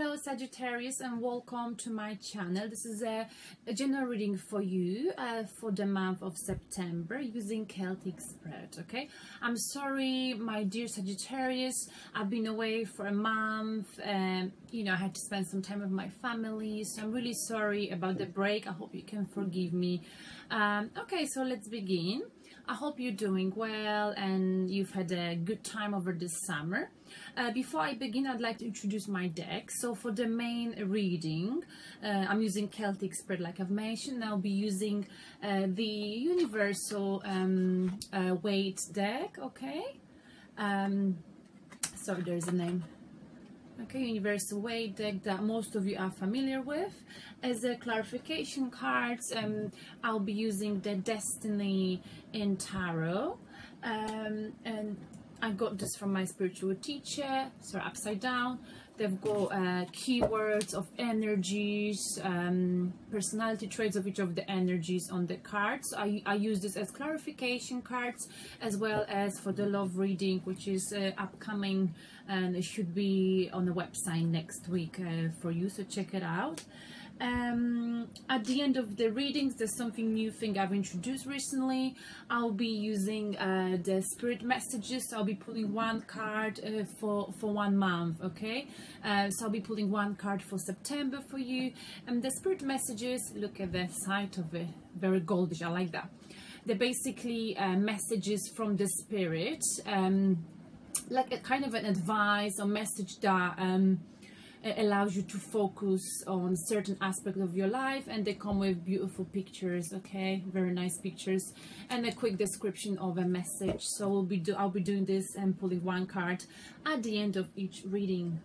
Hello Sagittarius, and welcome to my channel. This is a general reading for you for the month of September using Celtic spread. Okay, I'm sorry my dear Sagittarius, I've been away for a month and I had to spend some time with my family, so I'm really sorry about the break. I hope you can forgive me. Okay, so let's begin. I hope you're doing well and you've had a good time over this summer. Before I begin, I'd like to introduce my deck. So for the main reading, I'm using Celtic spread like I've mentioned. I'll be using the universal weight deck, okay? Sorry, there's a name. Okay, universal weight deck that most of you are familiar with. As a clarification cards, I'll be using the Destiny in Tarot, and I got this from my spiritual teacher. So upside down, they've got keywords of energies, personality traits of each of the energies on the cards. I use this as clarification cards as well as for the love reading, which is upcoming, and it should be on the website next week for you, so check it out. At the end of the readings, there's something new I've introduced recently. I'll be using the spirit messages. I'll be pulling one card for 1 month, okay? So I'll be pulling one card for September for you. And the spirit messages, look at the side of it, very goldish, I like that. They're basically messages from the spirit, like a kind of an advice or message that allows you to focus on certain aspects of your life, and they come with beautiful pictures, okay, very nice pictures, and a quick description of a message. So I'll be doing this and pulling one card at the end of each reading.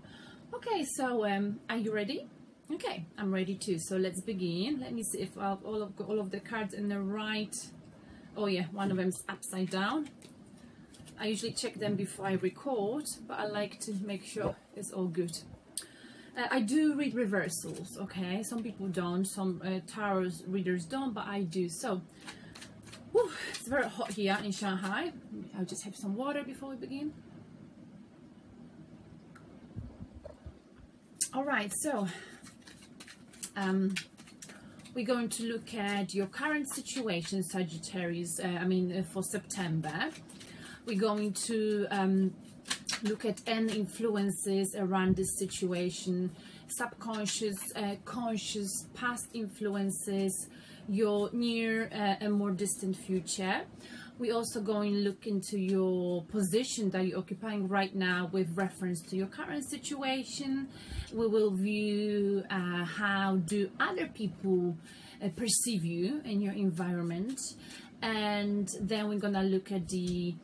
Okay, so are you ready? Okay, I'm ready too, so let's begin. Let me see if I've all of the cards in the right. Oh yeah, one of them's upside down. I usually check them before I record, but I like to make sure it's all good. I do read reversals, okay? Some people don't, some tarot readers don't, but I do. So, whew, it's very hot here in Shanghai. I'll just have some water before we begin. All right, so we're going to look at your current situation, Sagittarius. For September. We're going to look at any influences around this situation, subconscious, conscious, past influences, your near and more distant future. We're also going to look into your position that you're occupying right now with reference to your current situation. We will view how do other people perceive you in your environment, and then we're gonna look at the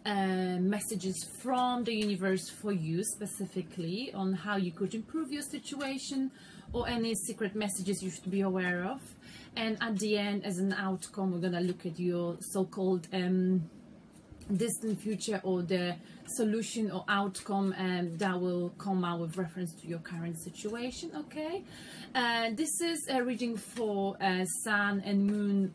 messages from the universe for you specifically on how you could improve your situation or any secret messages you should be aware of. And at the end, as an outcome, we're gonna look at your so-called distant future, or the solution or outcome that will come out with reference to your current situation. Okay, this is a reading for Sun and Moon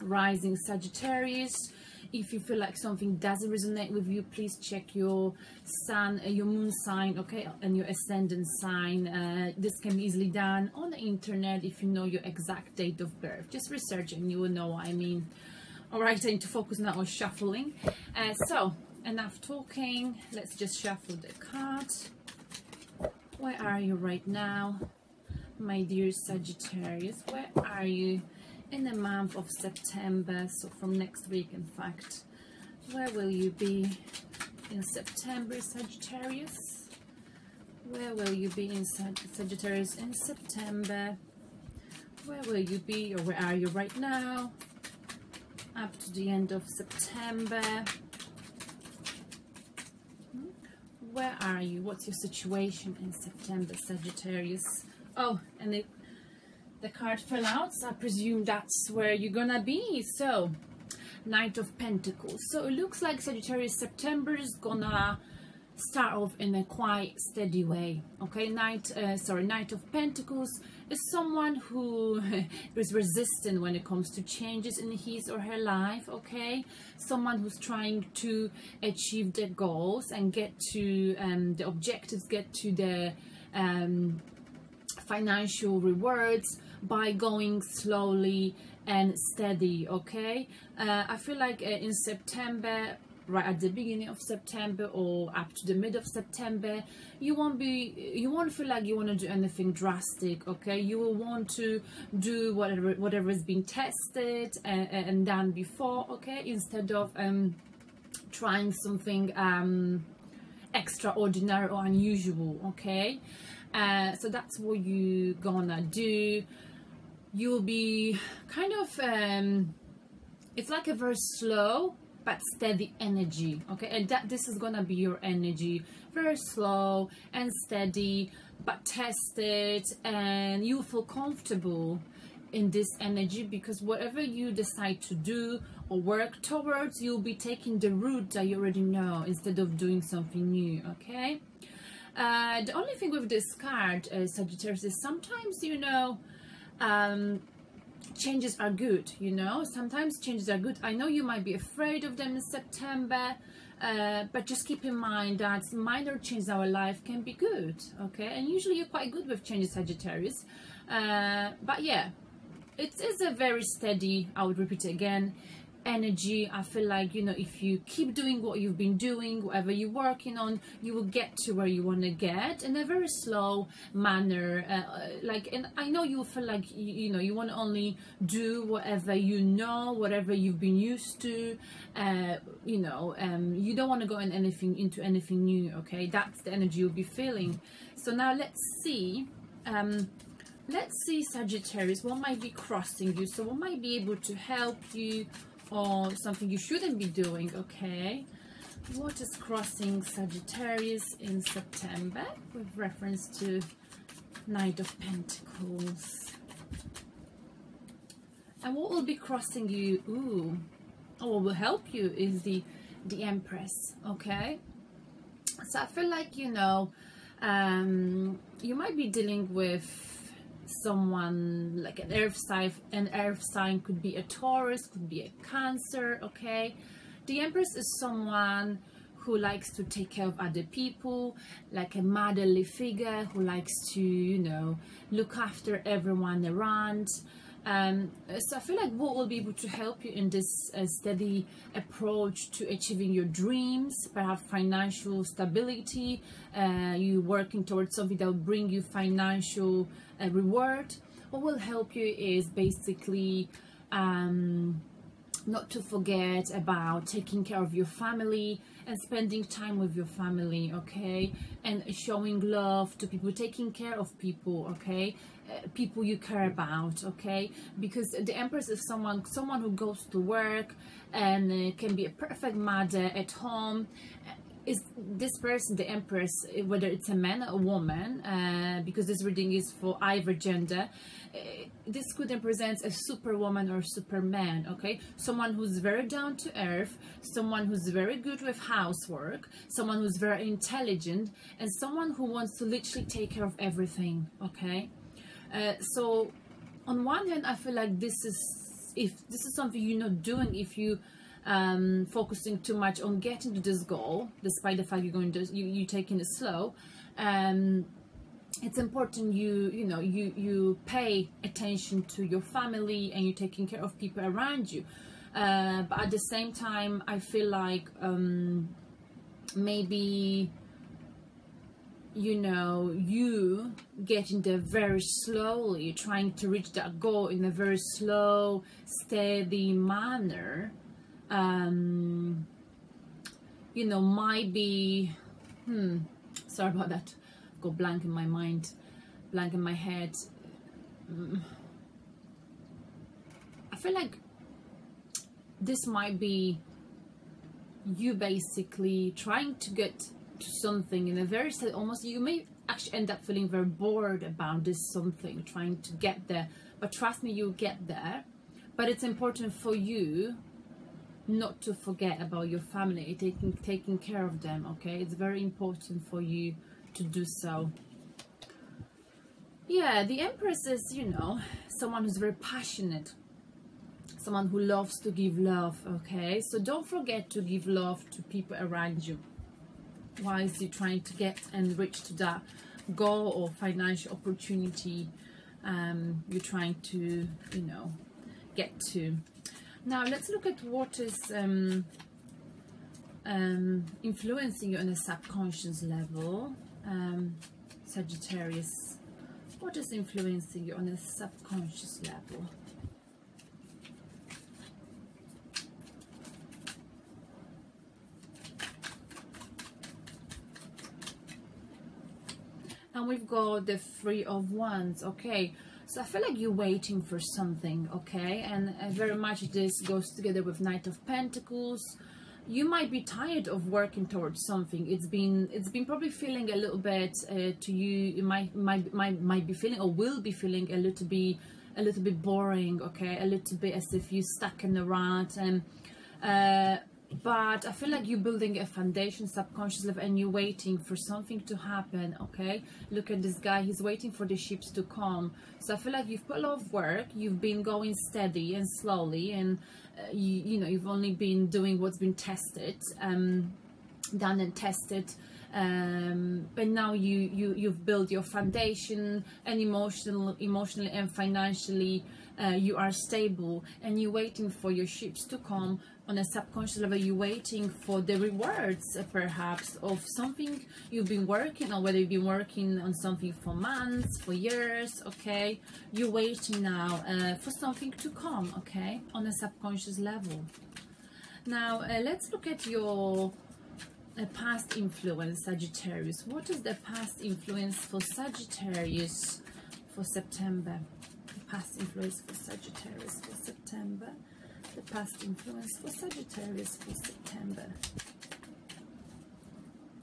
rising Sagittarius. If you feel like something doesn't resonate with you, please check your sun, your moon sign, okay, and your ascendant sign. This can be easily done on the internet if you know your exact date of birth. Just research and you will know what I mean. All right, I need to focus now on shuffling. So, enough talking. Let's just shuffle the cards. Where are you right now, my dear Sagittarius? Where are you in the month of September? So from next week, in fact, where will you be in September, Sagittarius? Where will you be in Sagittarius in September? Where will you be, or where are you right now up to the end of September? Where are you? What's your situation in September, Sagittarius? Oh, and the card fell out, so I presume that's where you're gonna be. So, Knight of Pentacles. So it looks like Sagittarius September is gonna start off in a quite steady way. Okay, Knight of Pentacles is someone who is resistant when it comes to changes in his or her life. Okay, someone who's trying to achieve their goals and get to the objectives, get to the financial rewards by going slowly and steady. Okay, I feel like in September, right at the beginning of September or up to the mid of September, you won't feel like you want to do anything drastic. Okay, you will want to do whatever has been tested and done before. Okay, instead of trying something extraordinary or unusual. Okay, so that's what you gonna do. You'll be kind of it's like a very slow but steady energy. Okay, and this is gonna be your energy, very slow and steady but tested, and you feel comfortable in this energy because whatever you decide to do or work towards, you'll be taking the route that you already know instead of doing something new. Okay, the only thing with this card, Sagittarius, is sometimes, you know, changes are good. You know, sometimes changes are good. I know you might be afraid of them in September, but just keep in mind that minor changes in our life can be good. Okay, and usually you're quite good with changes, Sagittarius, but yeah, it is a very steady, I would repeat it again, energy. I feel like, you know, if you keep doing what you've been doing, whatever you're working on, you will get to where you want to get in a very slow manner. And I know you feel like you know, you want to only do whatever you know, whatever you've been used to. You know, you don't want to go into anything new. Okay, that's the energy you'll be feeling. So now let's see. Let's see, Sagittarius, what might be crossing you. So what might be able to help you, or something you shouldn't be doing. Okay, what is crossing Sagittarius in September with reference to Knight of Pentacles? And what will be crossing you? Ooh, what will help you is the Empress. Okay, so I feel like, you know, you might be dealing with someone like an earth sign. An earth sign could be a Taurus, could be a Cancer. Okay, the Empress is someone who likes to take care of other people, like a motherly figure who likes to, you know, look after everyone around. So I feel like what will be able to help you in this steady approach to achieving your dreams, perhaps financial stability, you working towards something that will bring you financial reward. What will help you is basically not to forget about taking care of your family and spending time with your family. Okay, and showing love to people, taking care of people. Okay, people you care about. Okay, because the Empress is someone who goes to work and can be a perfect mother at home. Is this person, the Empress, whether it's a man or a woman, because this reading is for either gender, this could represent a superwoman or superman. Okay, someone who's very down to earth, someone who's very good with housework, someone who's very intelligent, and someone who wants to literally take care of everything. Okay, so on one hand, I feel like if this is something you're not doing, if you focusing too much on getting to this goal, despite the fact you're taking it slow, it's important you pay attention to your family and you're taking care of people around you, but at the same time I feel like maybe, you know, you getting there very slowly, trying to reach that goal in a very slow, steady manner, you know, might be, sorry about that, I've got blank in my mind, blank in my head. I feel like this might be you basically trying to get to something in a very steady, almost you may actually end up feeling very bored about this something, trying to get there, but trust me, you'll get there. But it's important for you not to forget about your family, taking care of them, okay? It's very important for you to do so. Yeah, the Empress is, you know, someone who's very passionate, someone who loves to give love, okay? So don't forget to give love to people around you whilst you're trying to get and reach to that goal or financial opportunity you're trying to, you know, get to. Now let's look at what is influencing you on a subconscious level. Sagittarius, what is influencing you on a subconscious level? And we've got the Three of Wands, okay? So I feel like you're waiting for something, okay? And very much this goes together with Knight of Pentacles. You might be tired of working towards something. It's been probably feeling a little bit to you. You might be feeling, or will be feeling, a little bit boring, okay? A little bit as if you're stuck in the rut. And but I feel like you're building a foundation, subconscious level, and you're waiting for something to happen, okay? Look at this guy, he's waiting for the ships to come. So I feel like you've put a lot of work, you've been going steady and slowly, and you know, you've only been doing what's been tested, done and tested, but now you've built your foundation, and emotionally and financially you are stable, and you're waiting for your ships to come. On a subconscious level, you're waiting for the rewards, perhaps, of something you've been working on, whether you've been working on something for months, for years, okay? You're waiting now for something to come, okay, on a subconscious level. Now, let's look at your past influence, Sagittarius. What is the past influence for Sagittarius for September? The past influence for Sagittarius for September. The past influence for Sagittarius for September.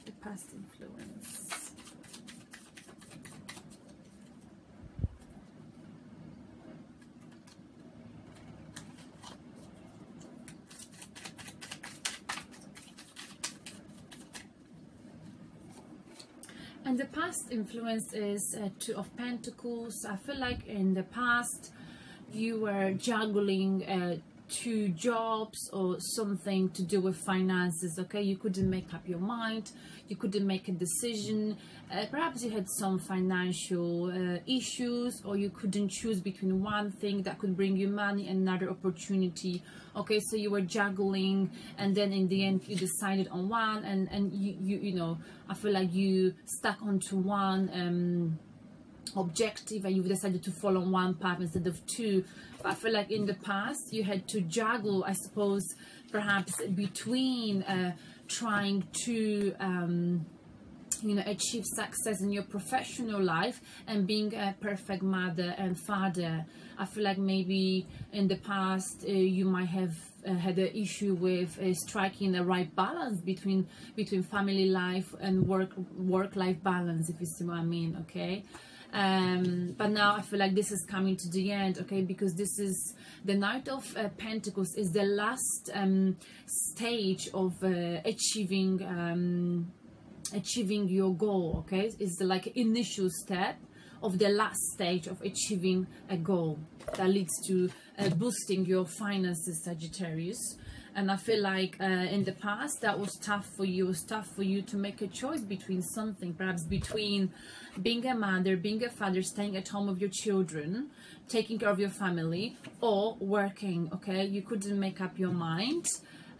The past influence. And the past influence is Two of Pentacles. I feel like in the past you were juggling 2 jobs or something to do with finances, okay? You couldn't make up your mind, you couldn't make a decision, perhaps you had some financial issues, or you couldn't choose between one thing that could bring you money and another opportunity, okay? So you were juggling, and then in the end you decided on one, and you know, I feel like you stuck onto one objective, and you've decided to follow one path instead of 2. But I feel like in the past you had to juggle, I suppose, perhaps between trying to you know, achieve success in your professional life and being a perfect mother and father. I feel like maybe in the past you might have had an issue with striking the right balance between family life and work-life balance, if you see what I mean, okay? But now I feel like this is coming to the end, okay, because this is the Knight of Pentacles is the last stage of achieving your goal, okay? It's like initial step of the last stage of achieving a goal that leads to boosting your finances, Sagittarius. And I feel like in the past that was tough for you. It was tough for you to make a choice between something, perhaps between being a mother, being a father, staying at home with your children, taking care of your family, or working, okay? You couldn't make up your mind.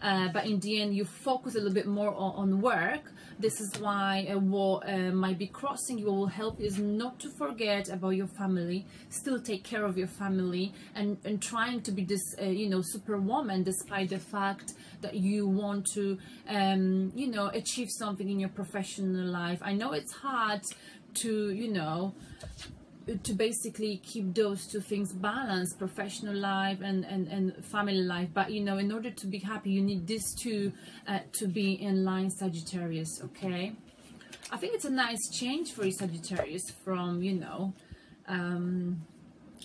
But in the end you focus a little bit more on work. This is why what might be crossing you, will help is not to forget about your family, still take care of your family, and trying to be this you know, superwoman, despite the fact that you want to you know, achieve something in your professional life. I know it's hard to, you know, to basically keep those 2 things balanced, professional life and family life, but you know, in order to be happy you need these 2 to be in line, Sagittarius, okay? I think it's a nice change for you, Sagittarius, from, you know,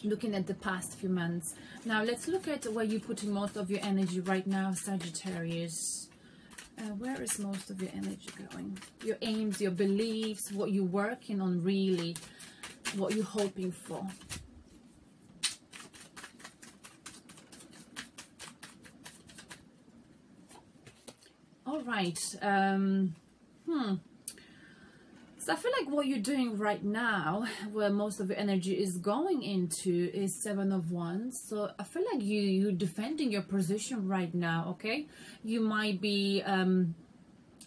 looking at the past few months. Now let's look at where you're putting most of your energy right now, Sagittarius. Where is most of your energy going? Your aims, your beliefs, what you're working on really, what you're hoping for. All right. So I feel like what you're doing right now, where most of your energy is going into, is 7 of Wands. So I feel like you're defending your position right now, okay? You might be,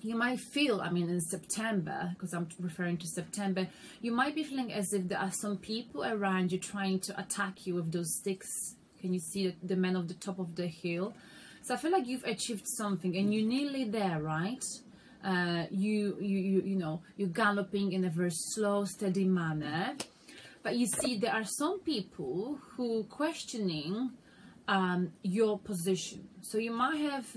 you might feel, I mean, in September, because I'm referring to September, you might be feeling as if there are some people around you trying to attack you with those sticks. Can you see the man of the top of the hill? So I feel like you've achieved something and you're nearly there, right? You know, you're galloping in a very slow, steady manner, but you see there are some people who questioning your position. So you might have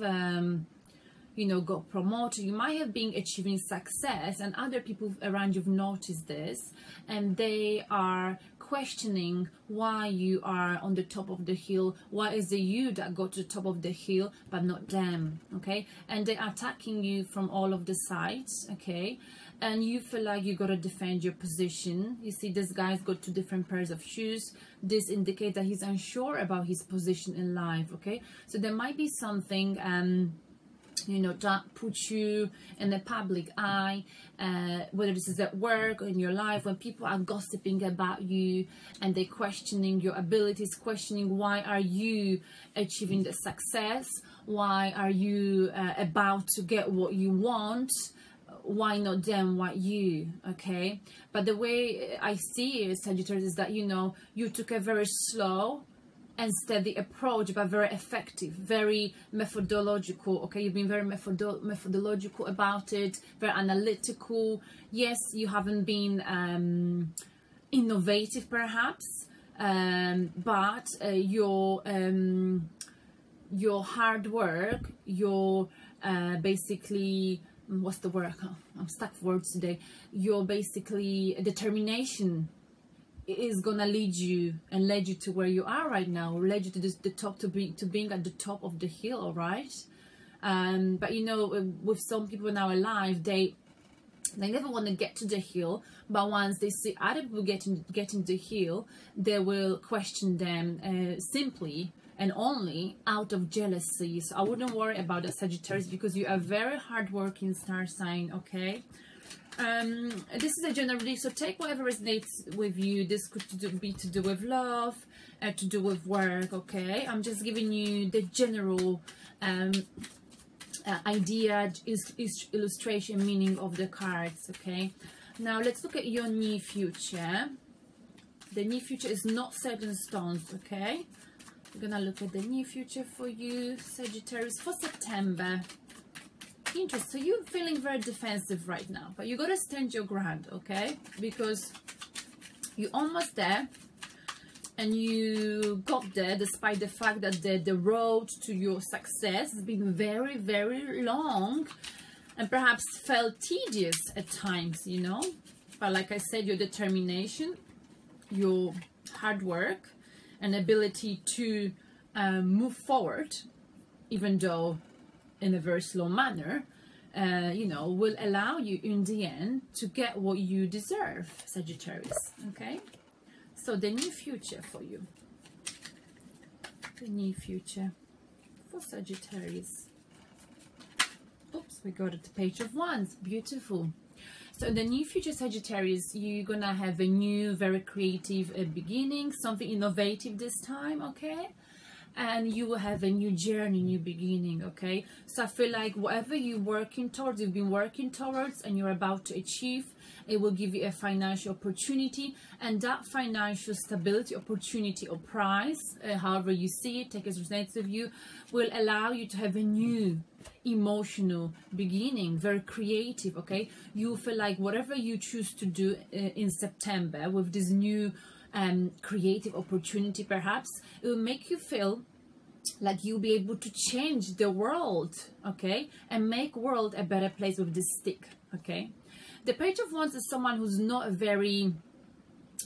you know, got promoted, you might have been achieving success, and other people around you've noticed this, and they are questioning why you are on the top of the hill. Why is it you that got to the top of the hill but not them? Okay, and they're attacking you from all of the sides. Okay, and you feel like you got to defend your position. You see this guy's got 2 different pairs of shoes. This indicates that he's unsure about his position in life. Okay, so there might be something you know, that puts you in the public eye, whether this is at work or in your life, when people are gossiping about you and they're questioning your abilities, questioning why are you achieving the success, why are you about to get what you want, why not them, why you? Okay, but the way I see it, Sagittarius, is that, you know, you took a very slow and steady approach, but very effective, very methodological. Okay, you've been very methodological about it, very analytical. Yes, you haven't been innovative perhaps, but your hard work, your basically, what's the word? Oh, I'm stuck for words today. Your basically determination is gonna lead you and lead you to where you are right now, or lead you to the top, to being at the top of the hill. All right, but you know, with some people in our life, they never want to get to the hill, but once they see other people getting the hill, they will question them simply and only out of jealousy. So I wouldn't worry about that, Sagittarius, because you are very hardworking star sign. Okay. This is a general reading, so take whatever resonates with you. This could be to do with love, to do with work. Okay, I'm just giving you the general idea, illustration, meaning of the cards. Okay, now let's look at your near future. The near future is not set in stone. Okay, we're gonna look at the near future for you, Sagittarius, for September. Interesting. So you're feeling very defensive right now, but you got to stand your ground, okay? Because you're almost there, and you got there despite the fact that the road to your success has been very, very long, and perhaps felt tedious at times, you know. But like I said, your determination, your hard work, and ability to move forward, even though in a very slow manner, you know, will allow you in the end to get what you deserve, Sagittarius. Okay, so the near future for you, the near future for Sagittarius. Oops, we got it, the Page of Wands. Beautiful. So in the near future, Sagittarius, you're gonna have a new, very creative beginning, something innovative this time. Okay, and you will have a new journey, new beginning. Okay, so I feel like whatever you're working towards, you've been working towards, and you're about to achieve, it will give you a financial opportunity, and that financial stability, opportunity, or prize, however you see it, take it as resonates with you, will allow you to have a new emotional beginning, very creative. Okay, you feel like whatever you choose to do in September with this new creative opportunity, perhaps it will make you feel like you'll be able to change the world, okay, and make world a better place with this stick. Okay, the Page of Wands is someone who's not very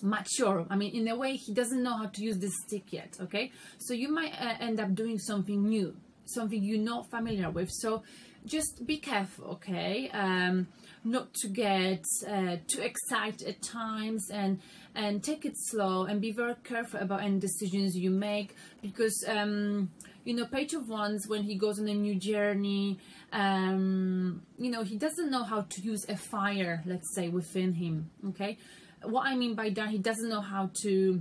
mature. I mean, in a way, he doesn't know how to use this stick yet. Okay, so you might end up doing something new, something you're not familiar with. So just be careful, okay, not to get too excited at times, and take it slow, and be very careful about any decisions you make, because you know, Page of Wands, when he goes on a new journey, you know, he doesn't know how to use a fire, let's say, within him. Okay, what I mean by that, he doesn't know how to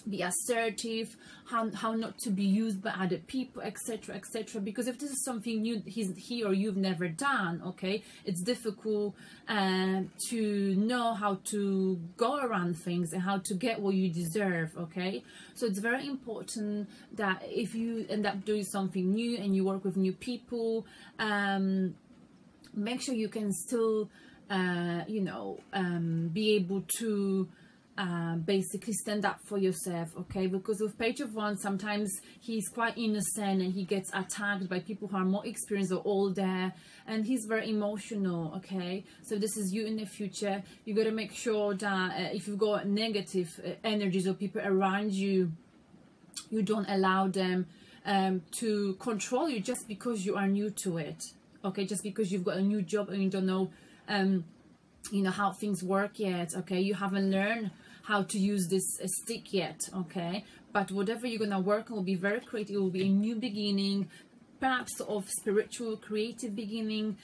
be assertive, how not to be used by other people, etc, etc, because if this is something new he or you've never done, okay, it's difficult to know how to go around things and how to get what you deserve. Okay, so it's very important that if you end up doing something new and you work with new people, make sure you can still you know, be able to basically stand up for yourself. Okay, because with Page of Wands, sometimes he's quite innocent and he gets attacked by people who are more experienced or older, and he's very emotional. Okay, so this is you in the future. You got to make sure that if you've got negative energies or people around you, you don't allow them to control you just because you are new to it. Okay, just because you've got a new job and you don't know you know, how things work yet. Okay, you haven't learned how to use this stick yet. Okay, but whatever you're gonna work on will be very creative. It will be a new beginning, perhaps of spiritual, creative beginning,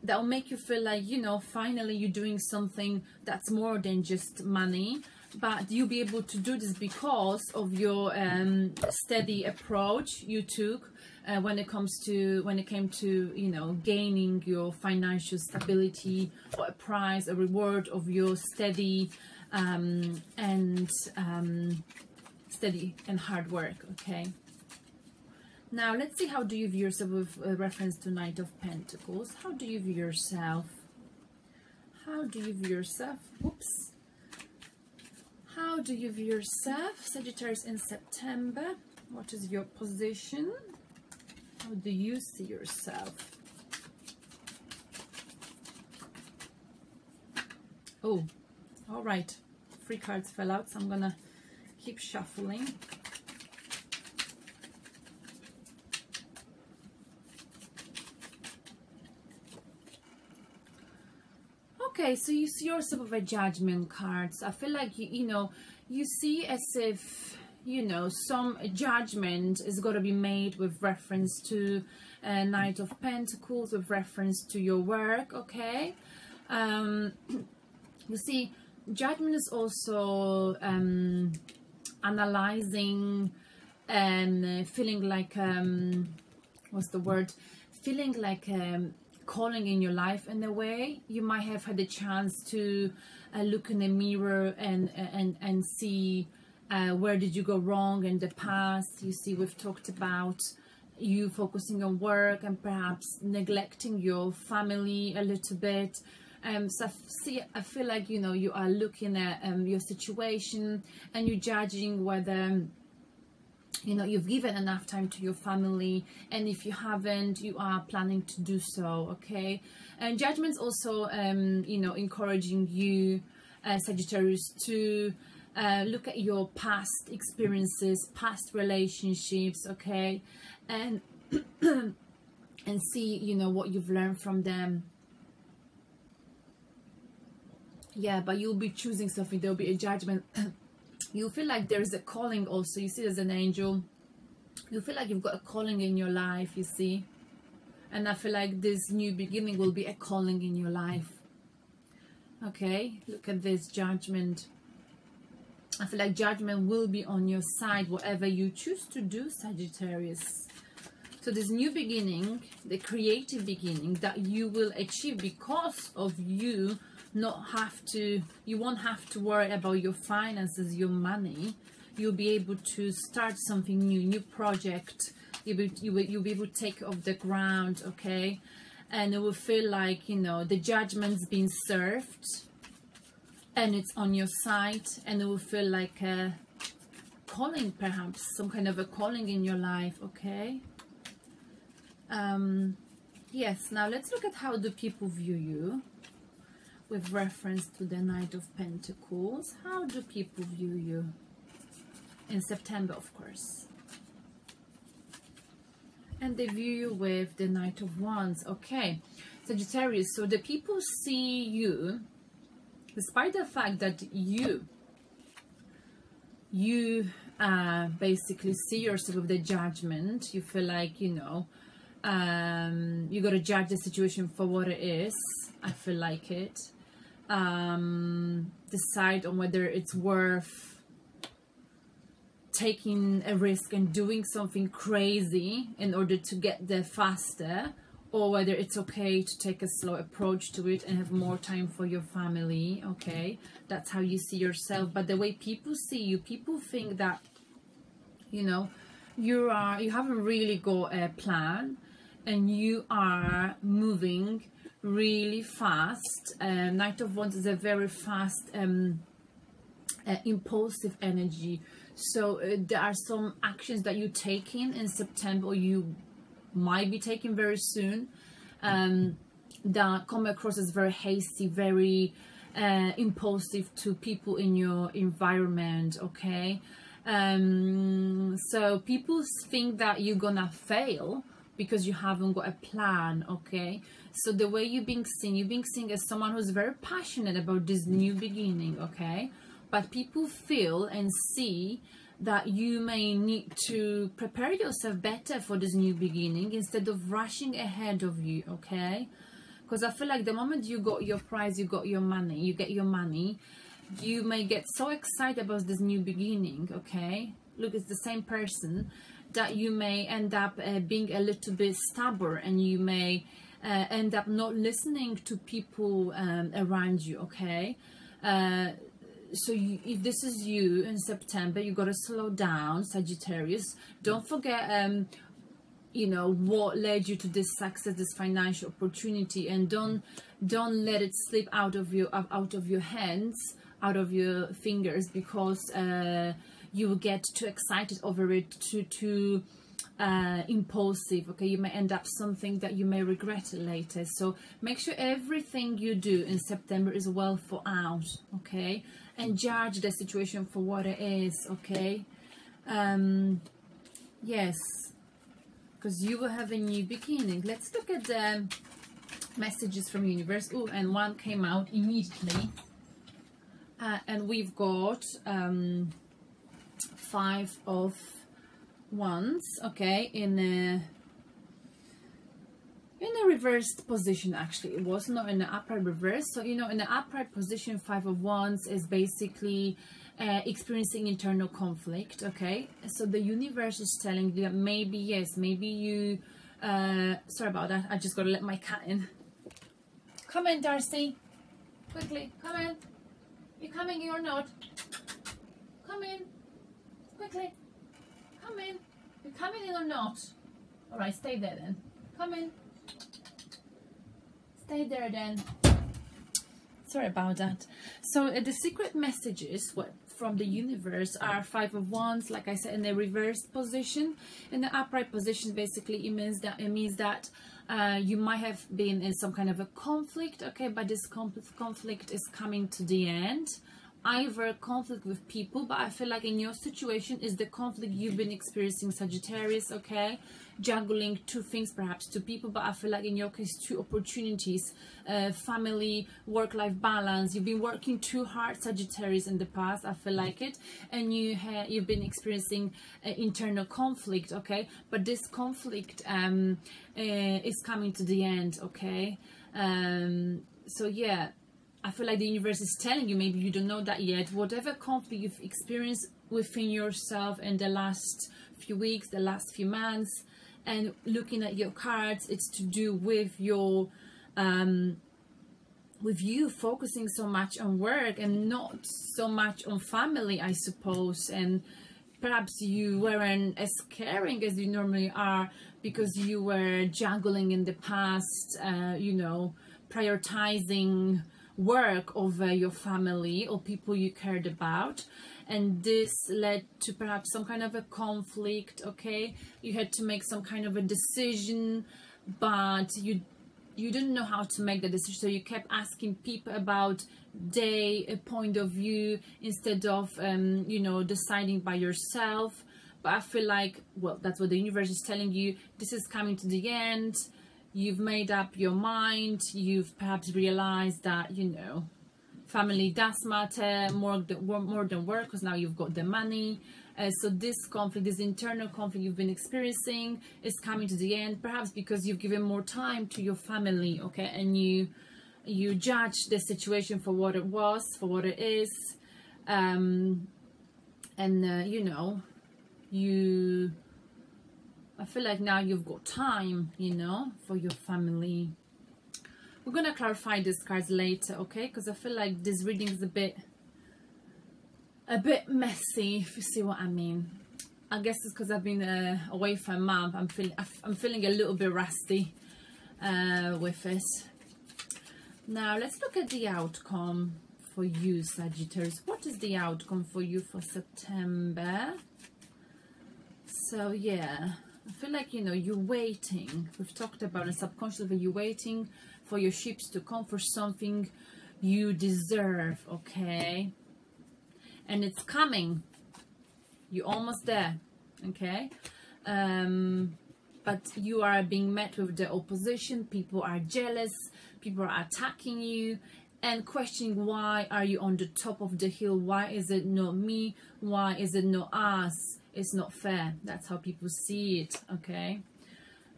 that will make you feel like, you know, finally you're doing something that's more than just money. But you'll be able to do this because of your steady approach you took when it came to, you know, gaining your financial stability, or a prize, a reward of your steady steady and hard work. Okay, now let's see, how do you view yourself with reference to Knight of Pentacles? How do you view yourself? How do you view yourself? Oops. How do you view yourself, Sagittarius, in September? What is your position? How do you see yourself? Oh, all right. 3 cards fell out, so I'm gonna keep shuffling. Okay, so you see yourself with a Judgment cards. I feel like you know, you see as if, you know, some judgment is going to be made with reference to Knight of Pentacles, with reference to your work. Okay, you see, judgment is also analyzing and feeling like what's the word? Feeling like calling in your life. In a way, you might have had a chance to look in the mirror and see where did you go wrong in the past. You see, we've talked about you focusing on work and perhaps neglecting your family a little bit. So I feel like, you know, you are looking at your situation and you're judging whether, you know, you've given enough time to your family, and if you haven't, you are planning to do so. Okay, and judgment's also you know, encouraging you, Sagittarius, to look at your past experiences, past relationships. Okay, and and see, you know, what you've learned from them. Yeah, but you'll be choosing something. There'll be a judgment. You feel like there's a calling also. You see, there's an angel. You feel like you've got a calling in your life, you see. And I feel like this new beginning will be a calling in your life. Okay, look at this judgment. I feel like judgment will be on your side, whatever you choose to do, Sagittarius. So this new beginning, the creative beginning that you will achieve because of you, you won't have to worry about your finances, your money. You'll be able to start something new project. You'll be able to take it off the ground. Okay, and it will feel like, you know, the judgment's been served and it's on your side, and it will feel like a calling, perhaps some kind of a calling in your life. Okay, yes, now let's look at how do people view you with reference to the Knight of Pentacles. How do people view you in September, of course? And they view you with the Knight of Wands. Okay, Sagittarius, so the people see you, despite the fact that you basically see yourself with the Judgment. You feel like, you know, you got to judge the situation for what it is. I feel like it. Decide on whether it's worth taking a risk and doing something crazy in order to get there faster, or whether it's okay to take a slow approach to it and have more time for your family. Okay, that's how you see yourself. But the way people see you, people think that, you know, you haven't really got a plan and you are moving really fast. Knight of Wands is a very fast impulsive energy. So there are some actions that you're taking in September, or you might be taking very soon, that come across as very hasty, very impulsive to people in your environment. Okay, so people think that you're gonna fail because you haven't got a plan. Okay, so the way you're being seen as someone who's very passionate about this new beginning. Okay, but people feel and see that you may need to prepare yourself better for this new beginning instead of rushing ahead of you. Okay, because I feel like the moment you got your prize, you got your money, you get your money, you may get so excited about this new beginning. Okay, look, it's the same person, that you may end up being a little bit stubborn, and you may end up not listening to people around you. Okay, so if this is you in September, you got to slow down, Sagittarius. Don't forget you know, what led you to this success, this financial opportunity, and don't let it slip out of your hands, out of your fingers, because you will get too excited over it, too impulsive. Okay, you may end up something that you may regret later. So make sure everything you do in September is well thought out. Okay, and judge the situation for what it is. Okay, yes, because you will have a new beginning. Let's look at the messages from universe. Oh, and one came out immediately, and we've got 5 of Wands. Okay, in a reversed position. Actually, it was not in the upright reverse. So, you know, in the upright position, 5 of Wands is basically experiencing internal conflict. Okay, so the universe is telling you that maybe, yes, maybe you sorry about that, I just gotta let my cat in. Come in, Darcy, quickly, come in. You coming or not? Come in quickly, come in. You coming in or not? All right, stay there then. Come in. Stay there then. Sorry about that. So the secret messages from the universe are 5 of Wands, like I said, in the reversed position. In the upright position, basically, it means that you might have been in some kind of a conflict. Okay, but this conflict is coming to the end. Either conflict with people, but I feel like in your situation is the conflict you've been experiencing, Sagittarius. Okay, juggling 2 things, perhaps 2 people, but I feel like in your case 2 opportunities, family, work-life balance. You've been working too hard, Sagittarius, in the past, I feel like it, and you've been experiencing internal conflict. Okay, but this conflict is coming to the end. Okay, so yeah, I feel like the universe is telling you, maybe you don't know that yet, whatever conflict you've experienced within yourself in the last few weeks, the last few months, and looking at your cards, it's to do with your with you focusing so much on work and not so much on family, I suppose. And perhaps you weren't as caring as you normally are because you were juggling in the past, you know, prioritizing work over your family or people you cared about, and this led to perhaps some kind of a conflict. Okay, you had to make some kind of a decision, but you you didn't know how to make the decision, so you kept asking people about their point of view instead of you know, deciding by yourself. But I feel like, well, that's what the universe is telling you. This is coming to the end. You've made up your mind. You've perhaps realized that, you know, family does matter more than work, because now you've got the money. So this conflict, this internal conflict you've been experiencing, is coming to the end, perhaps because you've given more time to your family, okay, and you judge the situation for what it was, for what it is, and you know, I feel like now you've got time, you know, for your family. We're gonna clarify these cards later, okay? Because I feel like this reading is a bit messy, if you see what I mean. I guess it's because I've been away from Mum. I'm feeling a little bit rusty with it. Now let's look at the outcome for you, Sagittarius. What is the outcome for you for September? So yeah, I feel like, you know, you're waiting. We've talked about it subconsciously. You're waiting for your ships to come, for something you deserve, okay? And it's coming. You're almost there, okay? But you are being met with the opposition. People are jealous. People are attacking you and questioning, why are you on the top of the hill? Why is it not me? Why is it not us? It's not fair. That's how people see it, okay?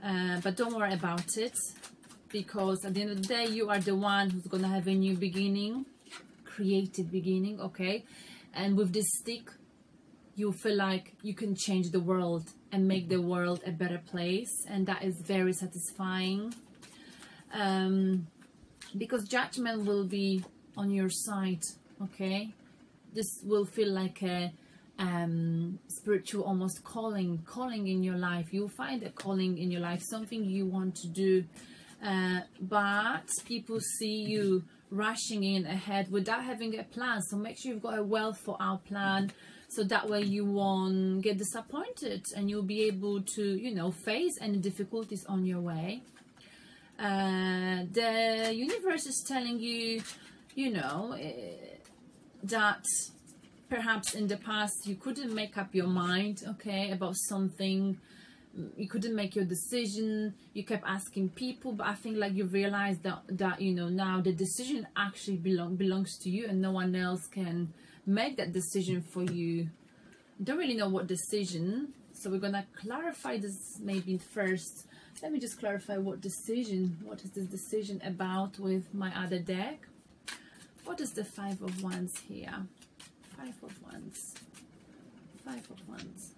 But don't worry about it, because at the end of the day, you are the one who's gonna have a new beginning, creative beginning, okay? And with this stick, you feel like you can change the world and make the world a better place, and that is very satisfying. Because judgment will be on your side, okay? This will feel like a spiritual almost calling in your life. You'll find a calling in your life, something you want to do, but people see you rushing in ahead without having a plan. So make sure you've got a well thought out plan, so that way you won't get disappointed and you'll be able to, you know, face any difficulties on your way. The universe is telling you, you know, that perhaps in the past you couldn't make up your mind, okay, about something. You couldn't make your decision. You kept asking people, but I think like you realized that you know, now the decision actually belongs to you, and no one else can make that decision for you. Don't really know what decision, so we're gonna clarify this maybe first. Let me just clarify what decision. What is this decision about with my other deck? What is the Five of Wands here? Five of Wands. Five of Wands.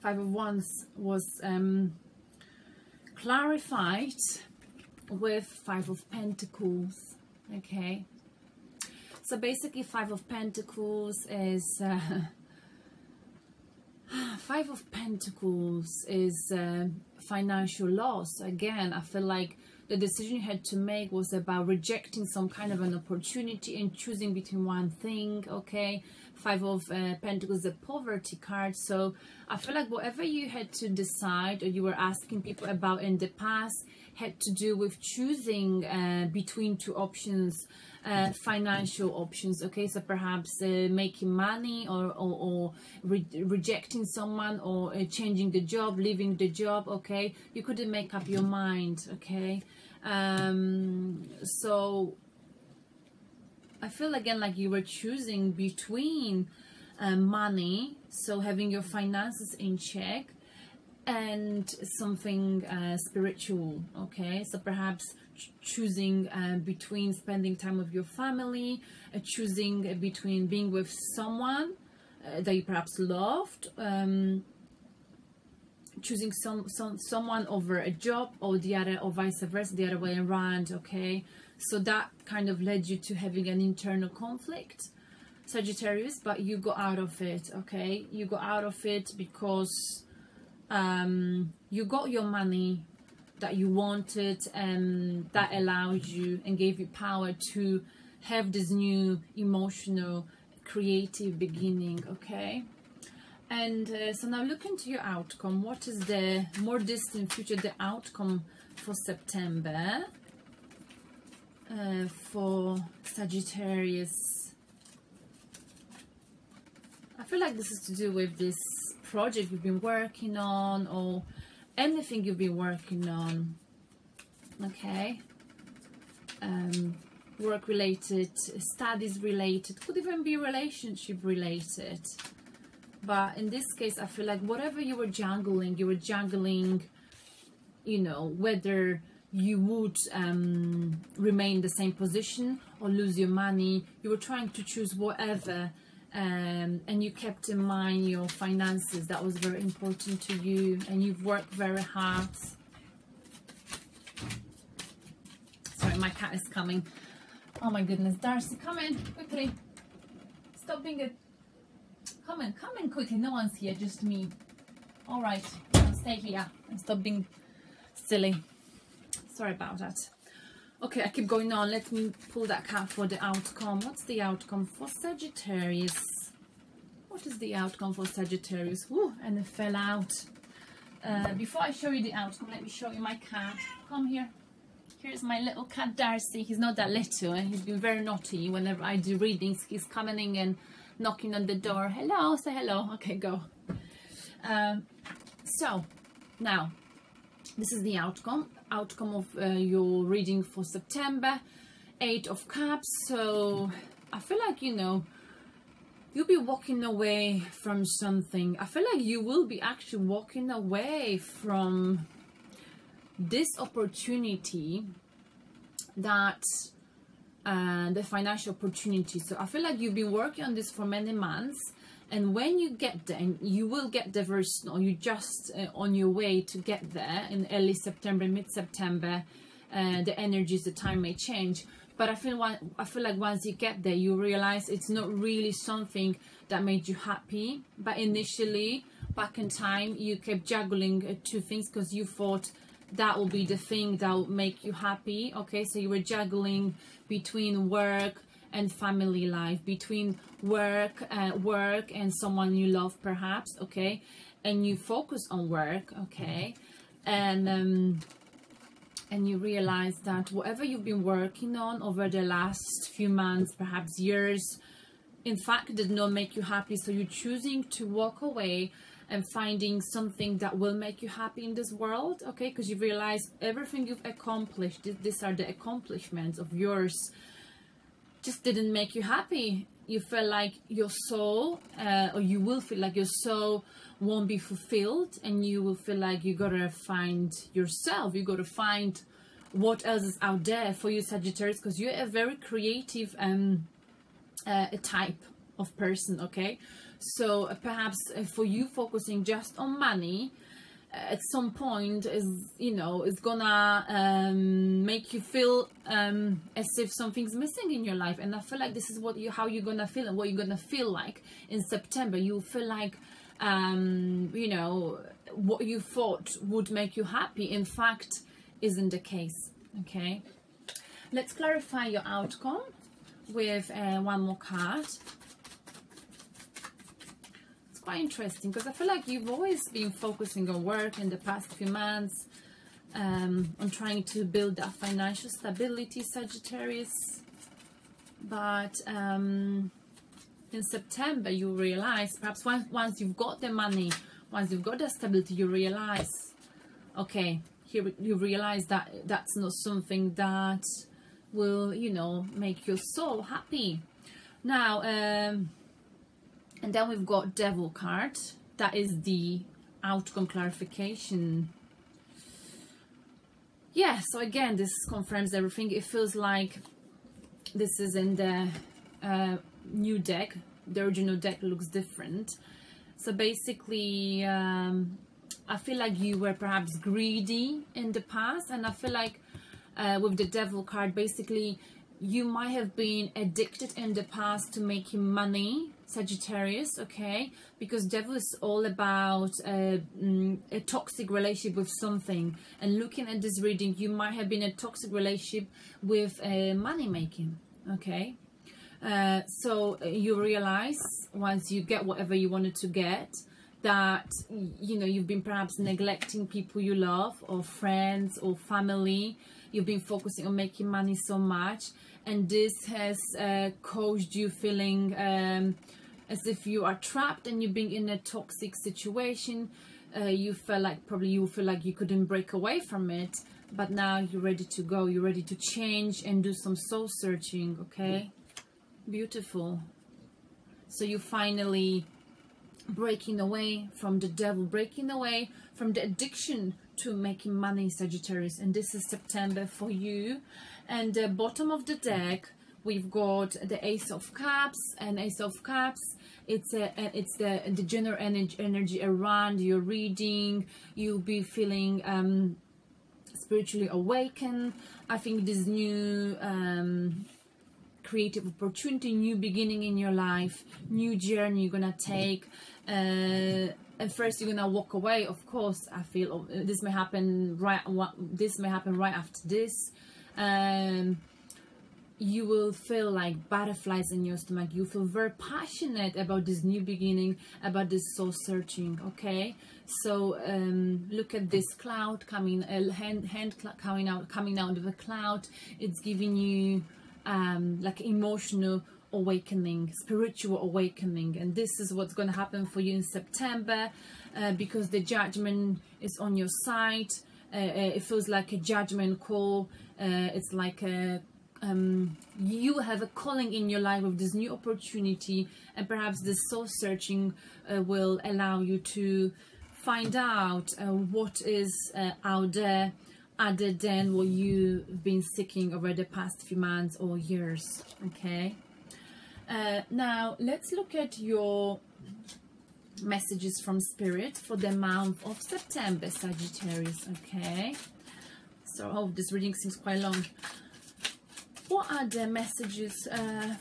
Five of Wands was clarified with Five of Pentacles, okay? So basically Five of Pentacles is Five of Pentacles is financial loss. Again, I feel like the decision you had to make was about rejecting some kind of an opportunity and choosing between one thing, okay? Five of Pentacles is a poverty card, so I feel like whatever you had to decide or you were asking people about in the past had to do with choosing between two options, financial options, okay? So perhaps making money or rejecting someone, or changing the job, leaving the job, okay? You couldn't make up your mind, okay? So I feel again like you were choosing between money, so having your finances in check, and something spiritual, okay? So perhaps choosing between spending time with your family, choosing between being with someone that you perhaps loved, choosing someone over a job, or the other, or vice versa, the other way around. Okay, so that kind of led you to having an internal conflict, Sagittarius, but you got out of it. Okay, you got out of it because you got your money that you wanted, and that allowed you and gave you power to have this new emotional creative beginning. Okay, and so now look into your outcome. What is the more distant future, the outcome for September for Sagittarius? I feel like this is to do with this project you've been working on, or anything you've been working on. Okay, work related, studies related, could even be relationship related. But in this case, I feel like whatever you were juggling, you know, whether you would remain the same position or lose your money, you were trying to choose whatever, and you kept in mind your finances. That was very important to you, and you've worked very hard. Sorry, my cat is coming. Oh my goodness, Darcy, come in quickly. Stop being a... Come in quickly. No one's here, just me. All right, stay here and stop being silly. Sorry about that. Okay, I keep going on. Let me pull that card for the outcome. What's the outcome for Sagittarius? What is the outcome for Sagittarius? Woo, and it fell out. Before I show you the outcome, let me show you my cat. Come here. Here's my little cat Darcy. He's not that little, and he's been very naughty. Whenever I do readings, he's coming in and knocking on the door. Hello, say hello. Okay, go. So now this is the outcome of your reading for September. 8 of Cups. So I feel like, you know, you'll be walking away from something. I feel like you will be actually walking away from this opportunity, that the financial opportunity. So I feel like you've been working on this for many months, and when you get there, and you will get there very soon, or you just on your way to get there in early September, mid-September, the energies, the time may change, but I feel like once you get there, you realize it's not really something that made you happy. But initially, back in time, you kept juggling two things because you thought that will be the thing that will make you happy. Okay, so you were juggling between work and family life, between work and someone you love, perhaps. Okay, and you focus on work. Okay, and you realize that whatever you've been working on over the last few months, perhaps years, in fact did not make you happy. So you're choosing to walk away and finding something that will make you happy in this world. Okay, because you realize everything you've accomplished, these are the accomplishments of yours, just didn't make you happy. You feel like your soul, or you will feel like your soul won't be fulfilled, and you will feel like you gotta find yourself, you gotta find what else is out there for you, Sagittarius, because you're a very creative type of person. Okay, so perhaps for you, focusing just on money at some point is, you know, is gonna make you feel as if something's missing in your life. And I feel like this is how you're gonna feel, and what you're gonna feel like in September. You'll feel like you know, what you thought would make you happy, in fact, isn't the case. Okay, let's clarify your outcome with one more card. Quite interesting, because I feel like you've always been focusing on work in the past few months, on trying to build that financial stability, Sagittarius. But in September, you realize, perhaps once you've got the money, once you've got the stability, you realize, okay, here you realize that that's not something that will, you know, make your soul happy. Now, and then we've got Devil card. That is the outcome clarification. Yeah, so again, this confirms everything. It feels like this is in the new deck. The original deck looks different. So basically, I feel like you were perhaps greedy in the past, and I feel like with the Devil card, basically you might have been addicted in the past to making money, Sagittarius, okay? Because Devil is all about a toxic relationship with something. And looking at this reading, you might have been in a toxic relationship with money making, okay? So you realize once you get whatever you wanted to get, that, you know, you've been perhaps neglecting people you love, or friends or family. You've been focusing on making money so much, and this has caused you feeling as if you are trapped and you're being in a toxic situation. You feel like you couldn't break away from it, but now you're ready to go. You're ready to change and do some soul searching, okay? Beautiful. So you finally breaking away from the Devil, breaking away from the addiction to making money, Sagittarius. And this is September for you. And the bottom of the deck, we've got the Ace of Cups. And Ace of Cups, it's the general energy around your reading. You'll be feeling spiritually awakened. I think this new creative opportunity, new beginning in your life, new journey you're gonna take. At first you're gonna walk away, of course. I feel this may happen right after this. You will feel like butterflies in your stomach. You feel very passionate about this new beginning, about this soul searching, okay? So look at this cloud coming, coming out of a cloud. It's giving you like emotional awakening, spiritual awakening. And this is what's going to happen for you in September, because the judgment is on your side. It feels like a judgment call. It's like you have a calling in your life with this new opportunity, and perhaps this soul searching will allow you to find out what is out there other than what you've been seeking over the past few months or years, okay? Now let's look at your messages from Spirit for the month of September, Sagittarius, okay? So this reading seems quite long. What are the messages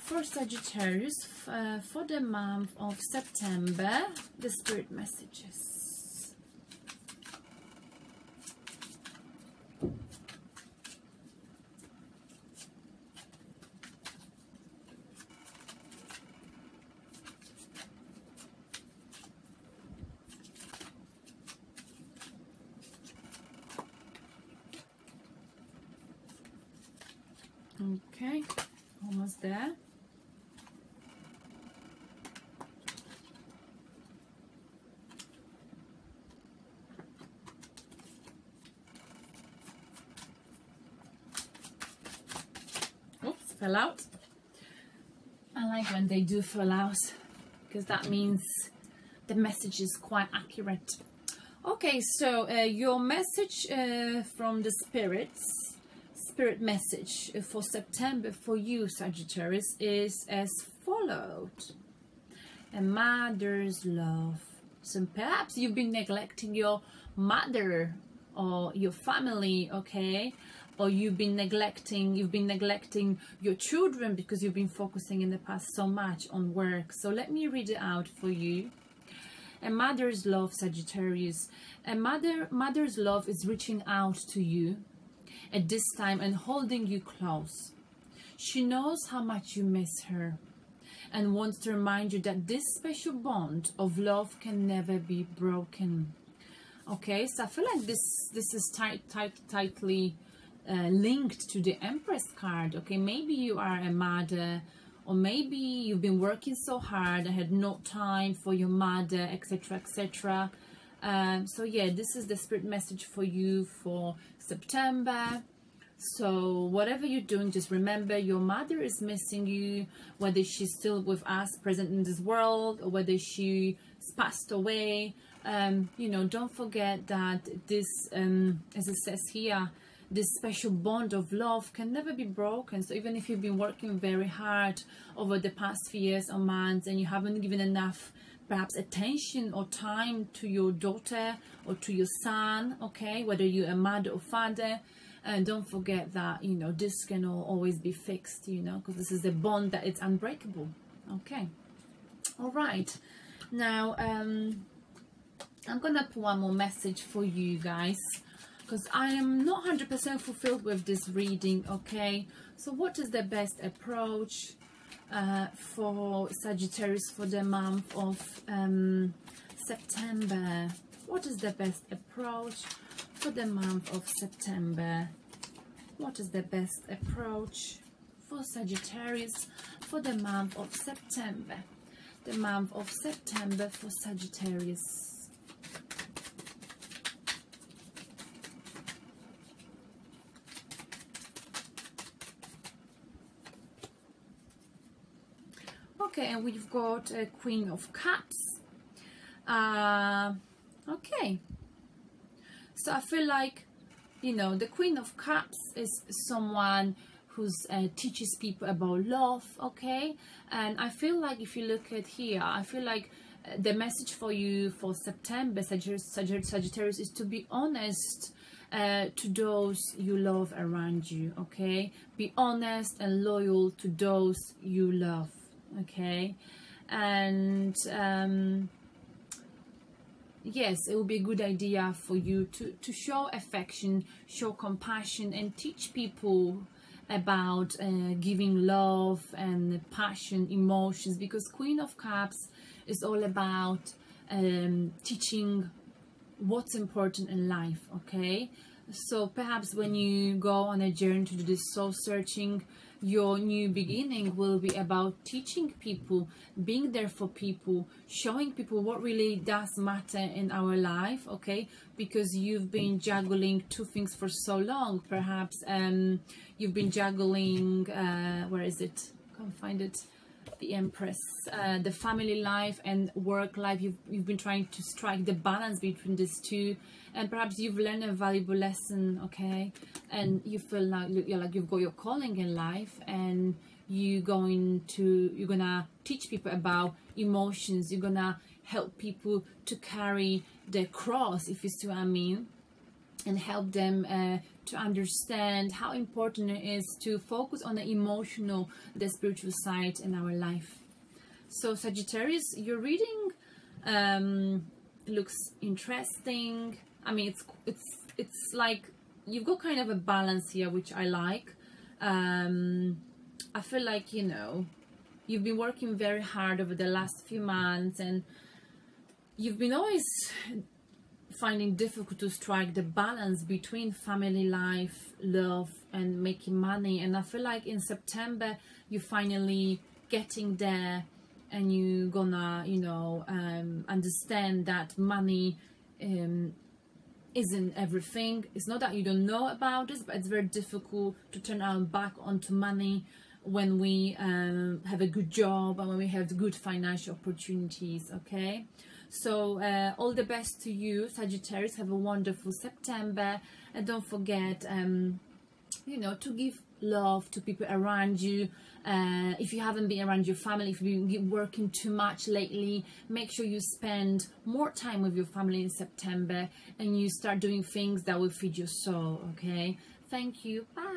for Sagittarius for the month of September, the Spirit messages? Okay, almost there. Oops, fell out. I like when they do fall out, because that means the message is quite accurate. Okay, so your message from the Spirit message for September for you, Sagittarius, is as followed: a mother's love. So perhaps you've been neglecting your mother or your family, okay? Or you've been neglecting your children because you've been focusing in the past so much on work. So let me read it out for you. A mother's love, Sagittarius. A mother's love is reaching out to you at this time and holding you close. She knows how much you miss her and wants to remind you that this special bond of love can never be broken. Okay, so I feel like this is tightly linked to the Empress card. Okay, maybe you are a mother, or maybe you've been working so hard and had no time for your mother, etc, etc. So yeah, this is the Spirit message for you for September. So whatever you're doing, just remember your mother is missing you, whether she's still with us, present in this world, or whether she's passed away. You know, don't forget that this, as it says here, this special bond of love can never be broken. So even if you've been working very hard over the past few years or months and you haven't given enough perhaps attention or time to your daughter or to your son, okay, whether you're a mother or father. And don't forget that, you know, this can always be fixed, you know, because this is a bond that it's unbreakable. Okay, all right. Now I'm gonna put one more message for you guys, because I am not 100% fulfilled with this reading. Okay, so what is the best approach for Sagittarius for the month of September? What is the best approach for the month of September? What is the best approach for Sagittarius for the month of September? The month of September for Sagittarius. Okay, and we've got a Queen of Cups. Okay, so I feel like, you know, the Queen of Cups is someone who teaches people about love, okay? And I feel like if you look at here, I feel like the message for you for September, Sagittarius, is to be honest to those you love around you, okay? Be honest and loyal to those you love, okay? And yes, it will be a good idea for you to show affection, show compassion, and teach people about giving love and passion, emotions, because Queen of Cups is all about teaching what's important in life, okay? So perhaps when you go on a journey to do this soul searching, your new beginning will be about teaching people, being there for people, showing people what really does matter in our life, okay? Because you've been juggling two things for so long. Perhaps you've been juggling, where is it? Can't find it. The Empress, the family life and work life. You've been trying to strike the balance between these two, and perhaps you've learned a valuable lesson, okay? And you feel like you've got your calling in life, and you're gonna teach people about emotions. You're gonna help people to carry the cross, if you see what I mean, and help them to understand how important it is to focus on the emotional, the spiritual side in our life. So Sagittarius, your reading looks interesting. I mean, it's like you've got kind of a balance here, which I like. I feel like, you know, you've been working very hard over the last few months, and you've been always finding difficult to strike the balance between family life, love, and making money. And I feel like in September you're finally getting there, and you're gonna, you know, understand that money isn't everything. It's not that you don't know about this, but it's very difficult to turn our back onto money when we have a good job and when we have good financial opportunities, okay? So all the best to you, Sagittarius. Have a wonderful September, and don't forget, you know, to give love to people around you. If you haven't been around your family, if you've been working too much lately, make sure you spend more time with your family in September, and you start doing things that will feed your soul, okay? Thank you. Bye.